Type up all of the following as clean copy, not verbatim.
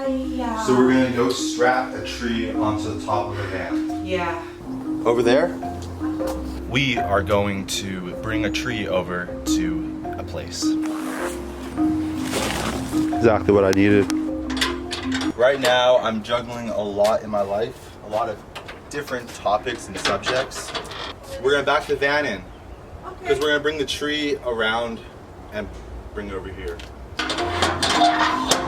So we're gonna go strap a tree onto the top of the van. Yeah. Over there, we are going to bring a tree over to a place. Exactly what I needed. Right now, I'm juggling a lot in my life, a lot of different topics and subjects. We're gonna back the van in, because we're gonna bring the tree around and bring it over here.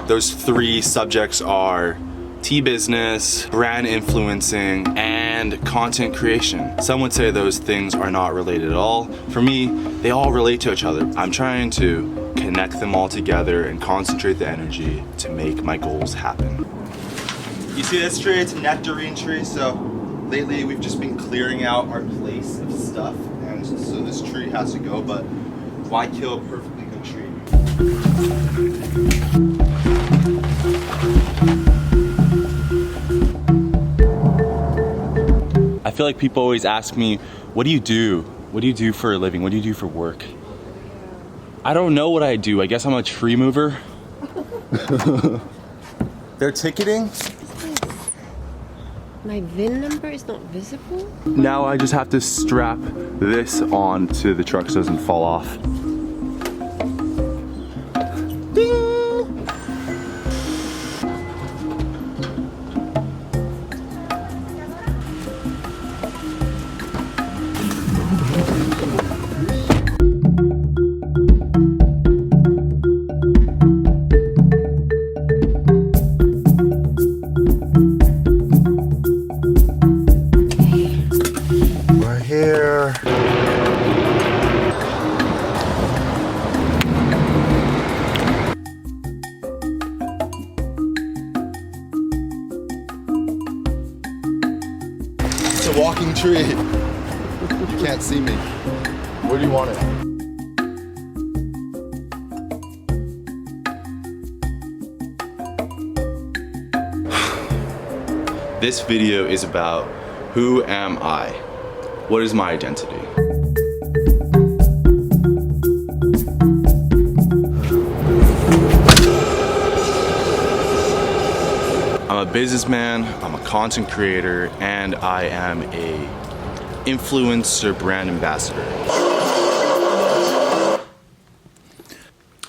Those three subjects are tea business, brand influencing, and content creation. Some would say those things are not related at all. For me, they all relate to each other. I'm trying to connect them all together and concentrate the energy to make my goals happen. You see this tree? It's a nectarine tree, so lately we've just been clearing out our place of stuff, and so this tree has to go, but why kill a perfectly good tree? I feel like people always ask me, what do you do? What do you do for a living? What do you do for work? I don't know what I do. I guess I'm a tree mover. They're ticketing. My VIN number is not visible? Now I just have to strap this on to the truck so it doesn't fall off. Ding! Here. It's a walking tree. You can't see me. Where do you want it? This video is about who am I? What is my identity? I'm a businessman, I'm a content creator, and I am a influencer brand ambassador.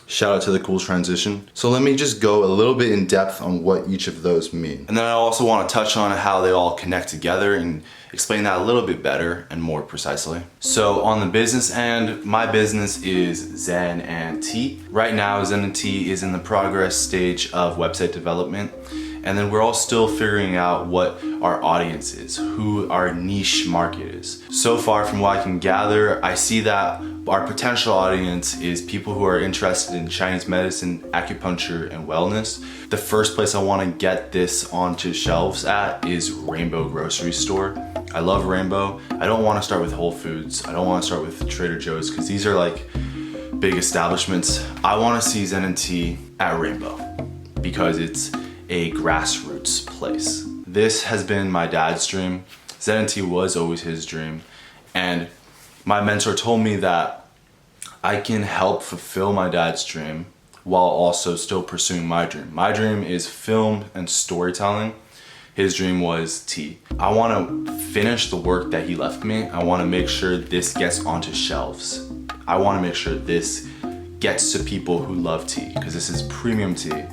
Shout out to the cool transition. So let me just go a little bit in depth on what each of those mean. And then I also want to touch on how they all connect together and explain that a little bit better and more precisely. So on the business end, my business is Zen and Tea. Right now, Zen and Tea is in the progress stage of website development. And then we're all still figuring out what our audience is, who our niche market is. So far from what I can gather, I see that our potential audience is people who are interested in Chinese medicine, acupuncture, and wellness. The first place I want to get this onto shelves at is Rainbow Grocery Store. I love Rainbow. I don't want to start with Whole Foods. I don't want to start with Trader Joe's because these are like big establishments. I want to see Zen and Tea at Rainbow because it's a grassroots place. This has been my dad's dream. Zen and Tea was always his dream. And my mentor told me that I can help fulfill my dad's dream while also still pursuing my dream. My dream is film and storytelling. His dream was tea. I want to finish the work that he left me. I want to make sure this gets onto shelves. I want to make sure this gets to people who love tea because this is premium tea.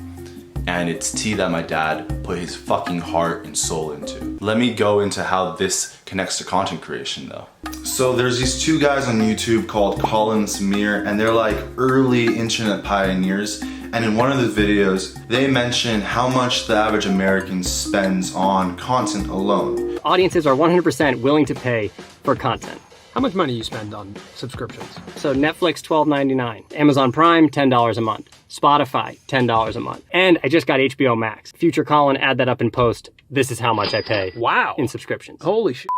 And it's tea that my dad put his fucking heart and soul into. Let me go into how this connects to content creation though. So there's these two guys on YouTube called Colin and Samir, and they're like early internet pioneers. And in one of the videos, they mention how much the average American spends on content alone. Audiences are 100% willing to pay for content. How much money you spend on subscriptions? So Netflix, $12.99. Amazon Prime, $10 a month. Spotify, $10 a month. And I just got HBO Max. Future Colin, add that up in post. This is how much I pay. Wow. In subscriptions. Holy shit.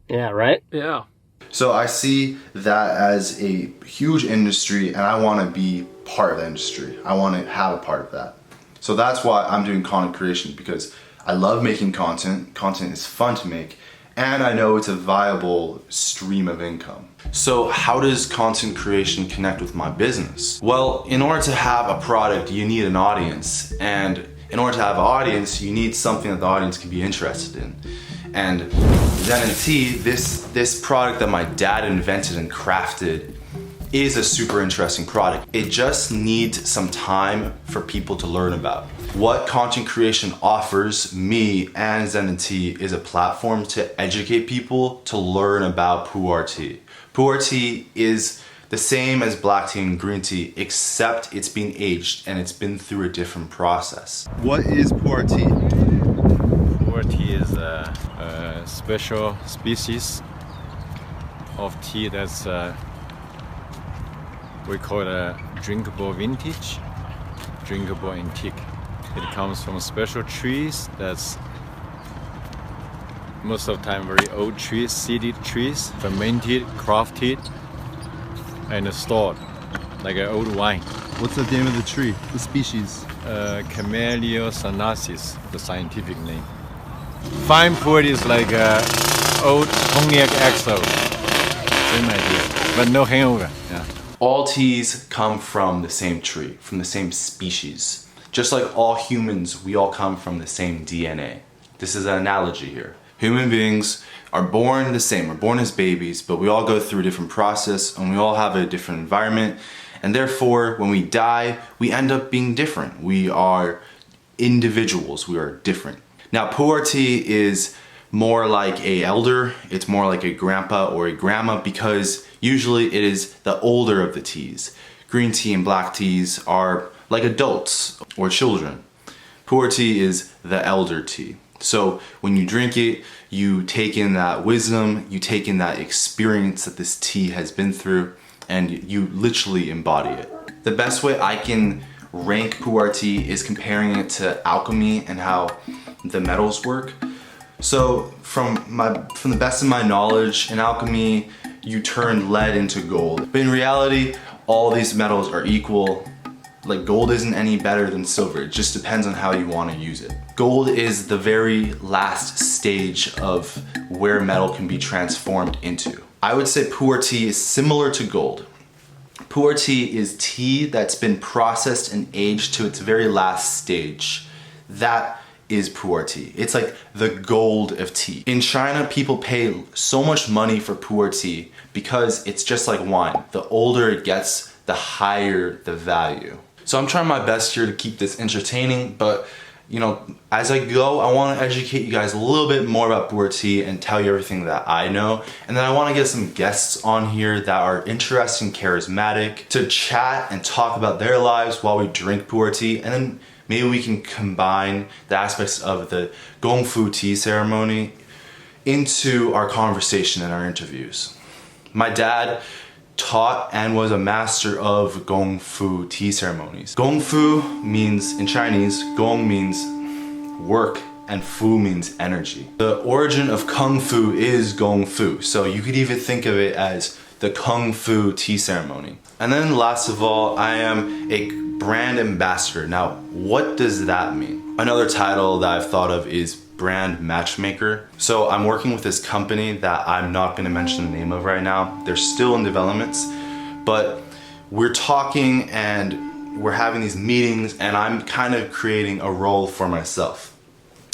Yeah, right? Yeah. So I see that as a huge industry and I want to be part of the industry. I want to have a part of that. So that's why I'm doing content creation, because I love making content. Content is fun to make. And I know it's a viable stream of income. So how does content creation connect with my business? Well, in order to have a product, you need an audience. And In order to have an audience, you need something that the audience can be interested in. And Zen and Tea, this product that my dad invented and crafted, is a super interesting product. It just needs some time for people to learn about. What content creation offers me and Zen and Tea is a platform to educate people to learn about pu'er tea. Pu'er tea is the same as black tea and green tea, except it's been aged and it's been through a different process. What is pu'er tea? Pu'er tea is a special species of tea that's we call it a drinkable vintage, drinkable antique. It comes from special trees that's most of the time very old trees, seeded trees, fermented, crafted, and stored like an old wine. What's the name of the tree, the species? Camellia sinensis, the scientific name. Fine pu'er is like old cognac XO. Same idea, but no hangover. Yeah. All teas come from the same tree, from the same species. Just like all humans, we all come from the same DNA. This is an analogy here. Human beings are born the same, we're born as babies, but we all go through a different process and we all have a different environment. And therefore, when we die, we end up being different. We are individuals, we are different. Now, pu'er tea is more like a elder, it's more like a grandpa or a grandma because usually it is the older of the teas. Green tea and black teas are like adults or children. Pu'er tea is the elder tea. So when you drink it, you take in that wisdom, you take in that experience that this tea has been through, and you literally embody it. The best way I can rank pu'er tea is comparing it to alchemy and how the metals work. So from the best of my knowledge, in alchemy, you turn lead into gold. But in reality, all these metals are equal. Like gold isn't any better than silver. It just depends on how you want to use it. Gold is the very last stage of where metal can be transformed into. I would say pu'er tea is similar to gold. Pu'er tea is tea that's been processed and aged to its very last stage. That is pu'er tea. It's like the gold of tea. In China, people pay so much money for pu'er tea because it's just like wine. The older it gets, the higher the value. So I'm trying my best here to keep this entertaining, but you know, as I go, I want to educate you guys a little bit more about pu'er tea and tell you everything that I know. And then I want to get some guests on here that are interesting, charismatic, to chat and talk about their lives while we drink pu'er tea. And then maybe we can combine the aspects of the Gongfu tea ceremony into our conversation and our interviews. My dad taught and was a master of Gongfu tea ceremonies. Gongfu means, in Chinese, Gong means work and Fu means energy. The origin of Kung Fu is Gongfu, so you could even think of it as the Kung Fu tea ceremony. And then last of all, I am a brand ambassador. Now, what does that mean? Another title that I've thought of is brand matchmaker. So I'm working with this company that I'm not going to mention the name of right now. They're still in developments, but we're talking and we're having these meetings and I'm kind of creating a role for myself.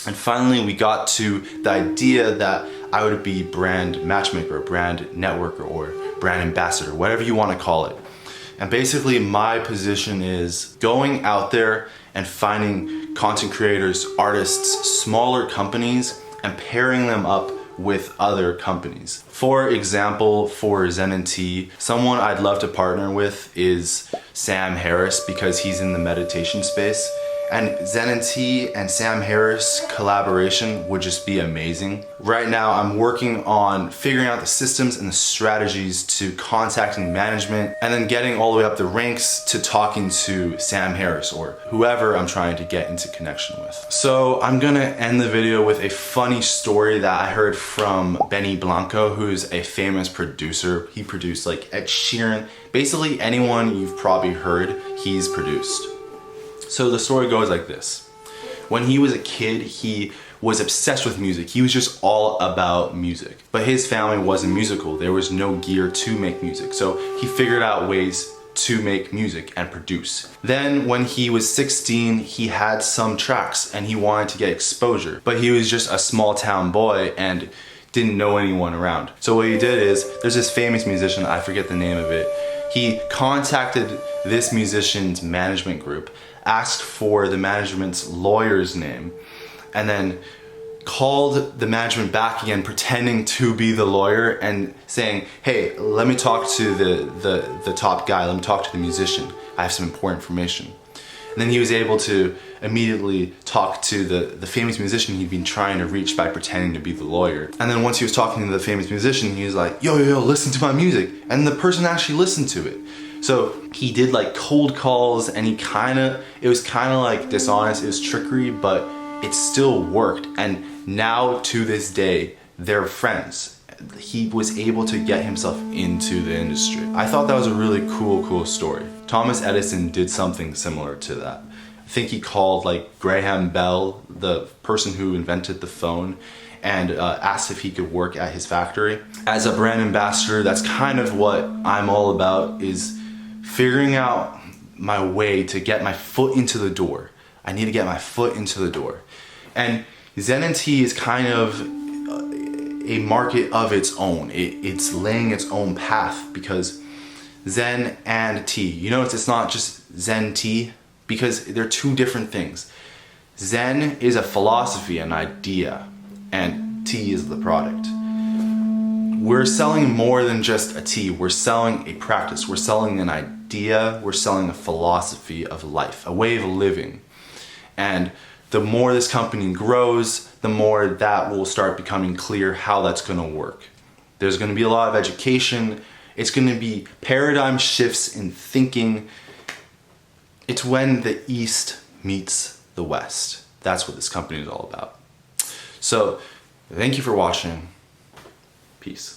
And finally we got to the idea that I would be brand matchmaker, brand networker, or brand ambassador, whatever you want to call it. And basically my position is going out there and finding content creators, artists, smaller companies, and pairing them up with other companies. For example, for Zen and Tea, someone I'd love to partner with is Sam Harris because he's in the meditation space. And Zen and Tea and Sam Harris collaboration would just be amazing. Right now, I'm working on figuring out the systems and the strategies to contacting management and then getting all the way up the ranks to talking to Sam Harris or whoever I'm trying to get into connection with. So I'm gonna end the video with a funny story that I heard from Benny Blanco, who's a famous producer. He produced like Ed Sheeran. Basically anyone you've probably heard, he's produced. So the story goes like this. When he was a kid, he was obsessed with music. He was just all about music. But his family wasn't musical. There was no gear to make music. So he figured out ways to make music and produce. Then when he was 16, he had some tracks and he wanted to get exposure, but he was just a small town boy and didn't know anyone around. So what he did is, there's this famous musician, I forget the name of it, he contacted this musician's management group, asked for the management's lawyer's name, and then called the management back again pretending to be the lawyer and saying, hey, let me talk to the top guy, let me talk to the musician, I have some important information. And then he was able to immediately talk to the famous musician he'd been trying to reach by pretending to be the lawyer. And then once he was talking to the famous musician, he was like, yo, listen to my music. And the person actually listened to it. So he did like cold calls and it was kind of like dishonest, it was trickery, but it still worked. And now to this day, they're friends. He was able to get himself into the industry. I thought that was a really cool story. Thomas Edison did something similar to that. I think he called like Graham Bell, the person who invented the phone, and asked if he could work at his factory. As a brand ambassador, that's kind of what I'm all about, is figuring out my way to get my foot into the door. I need to get my foot into the door. And Zen and Tea is kind of a market of its own. It's laying its own path, because Zen and Tea, you notice it's not just Zen Tea, because they're two different things. Zen is a philosophy, an idea, and tea is the product. We're selling more than just a tea. We're selling a practice. We're selling an idea. We're selling a philosophy of life, a way of living. And the more this company grows, the more that will start becoming clear how that's going to work. There's going to be a lot of education. It's going to be paradigm shifts in thinking. It's when the East meets the West. That's what this company is all about. So, thank you for watching. Peace.